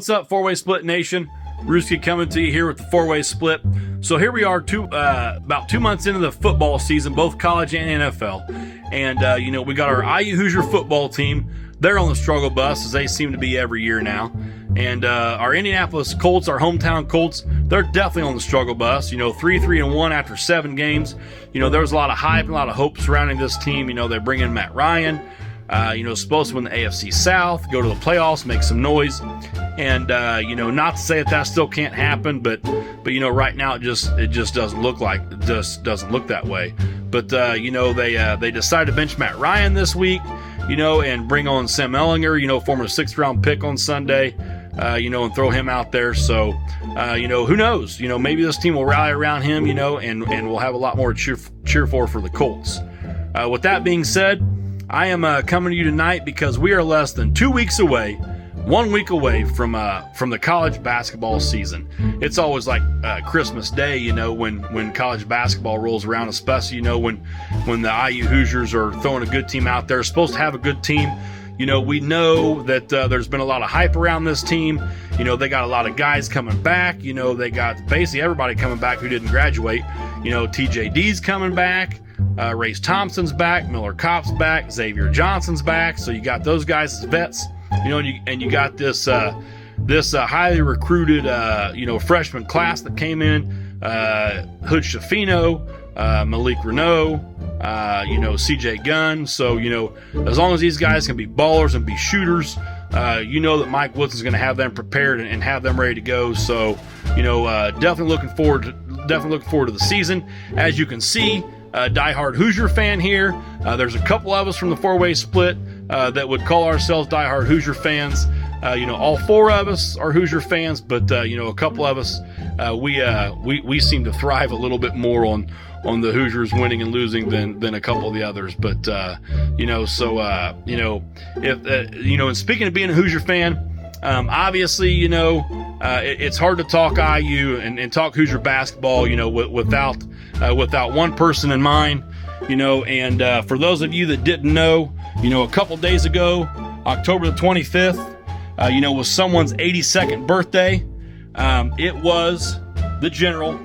what's up, Four-Way Split Nation? Rooskie coming to you here with the Four-Way Split. So here we are, about 2 months into the football season, both college and NFL. And, we got our IU Hoosier football team. They're on the struggle bus, as they seem to be every year now. And our Indianapolis Colts, our hometown Colts, they're definitely on the struggle bus. 3-1 after 7 games. There was a lot of hype and a lot of hope surrounding this team. They bring in Matt Ryan. Supposed to win the AFC South, go to the playoffs, make some noise. And, not to say that still can't happen, but right now it just doesn't look that way. But, they decided to bench Matt Ryan this week, and bring on Sam Ehlinger, former 6th round pick on Sunday, and throw him out there. So, who knows? Maybe this team will rally around him, and we'll have a lot more to cheer for the Colts. With that being said, I am coming to you tonight because we are less than 1 week away from the college basketball season. It's always like Christmas Day, when college basketball rolls around, especially, when the IU Hoosiers are throwing a good team out there, supposed to have a good team. We know that there's been a lot of hype around this team. They got a lot of guys coming back. They got basically everybody coming back who didn't graduate. TJD's coming back. Race Thompson's back, Miller Kopp's back, Xavier Johnson's back. So you got those guys as vets, and you got this highly recruited freshman class that came in, Hood Schifino, Malik Renault, CJ Gunn. So as long as these guys can be ballers and be shooters, that Mike Woodson's going to have them prepared and have them ready to go. So definitely looking forward to the season. As you can see, diehard Hoosier fan here. There's a couple of us from the Four-Way Split that would call ourselves diehard Hoosier fans. All 4 of us are Hoosier fans, but a couple of us we seem to thrive a little bit more on the Hoosiers winning and losing than a couple of the others. But and speaking of being a Hoosier fan, obviously it's hard to talk IU and talk Hoosier basketball without one person in mind. And for those of you that didn't know, a couple days ago, October the 25th, was someone's 82nd birthday. It was the General,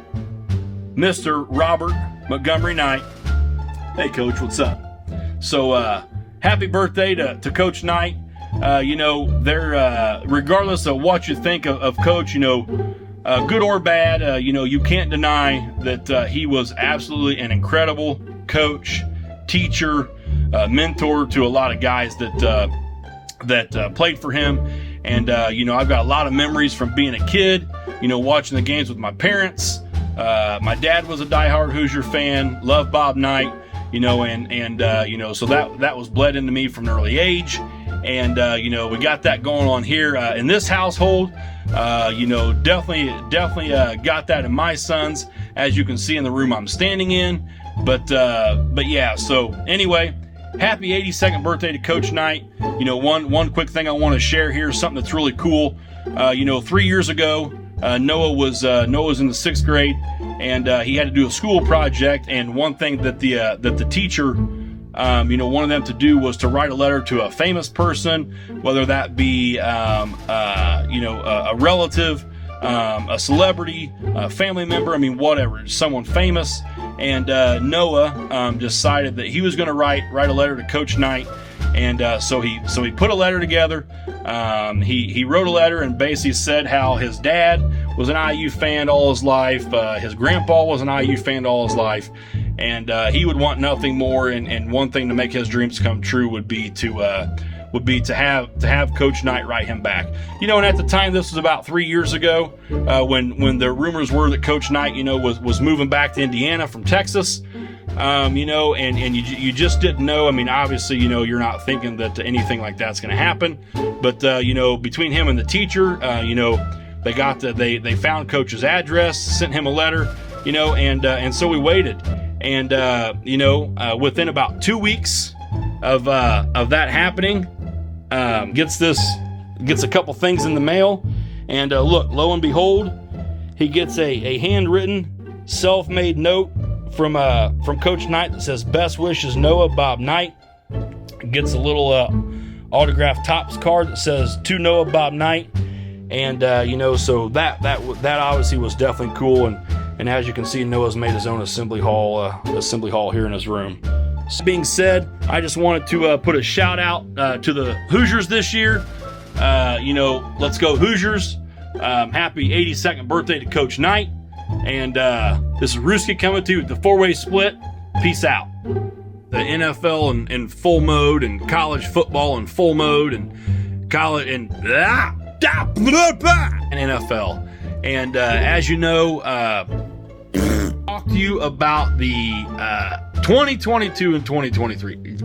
Mr. Robert Montgomery Knight. Hey, Coach, what's up? So, happy birthday to Coach Knight. They're regardless of what you think of Coach, good or bad, you can't deny that he was absolutely an incredible coach, teacher, mentor to a lot of guys that played for him. And I've got a lot of memories from being a kid, watching the games with my parents. My dad was a diehard Hoosier fan, loved Bob Knight, so that was bled into me from an early age. And, we got that going on here in this household. Definitely got that in my sons, as you can see in the room I'm standing in. But yeah, so anyway, happy 82nd birthday to Coach Knight. One quick thing I want to share here, something that's really cool. 3 years ago, Noah was in the 6th grade, and he had to do a school project. And one thing that the teacher wanted them to do was to write a letter to a famous person, whether that be a relative, a celebrity, a family member, whatever, someone famous. And Noah decided that he was going to write a letter to Coach Knight. And so he put a letter together. He wrote a letter and basically said how his dad was an IU fan all his life. His grandpa was an IU fan all his life. And he would want nothing more. And one thing to make his dreams come true would be to have Coach Knight write him back. And at the time, this was about 3 years ago, when the rumors were that Coach Knight, was moving back to Indiana from Texas. And you just didn't know. Obviously, you're not thinking that anything like that's going to happen. But between him and the teacher, they found Coach's address, sent him a letter, and so we waited. And within about 2 weeks of that happening, gets a couple things in the mail, and look, lo and behold, he gets a handwritten, self-made note from Coach Knight that says, "Best wishes, Noah, Bob Knight." Gets a little autographed Topps card that says, "To Noah, Bob Knight." And so that obviously was definitely cool. And as you can see, Noah's made his own assembly hall here in his room. That being said, I just wanted to put a shout out to the Hoosiers this year. Let's go Hoosiers. Happy 82nd birthday to Coach Knight. And this is Rooskie coming to you with the 4-way split. Peace out. The NFL in full mode, and college football in full mode, and college and NFL. And as you know, talk to you about the 2022 and 2023.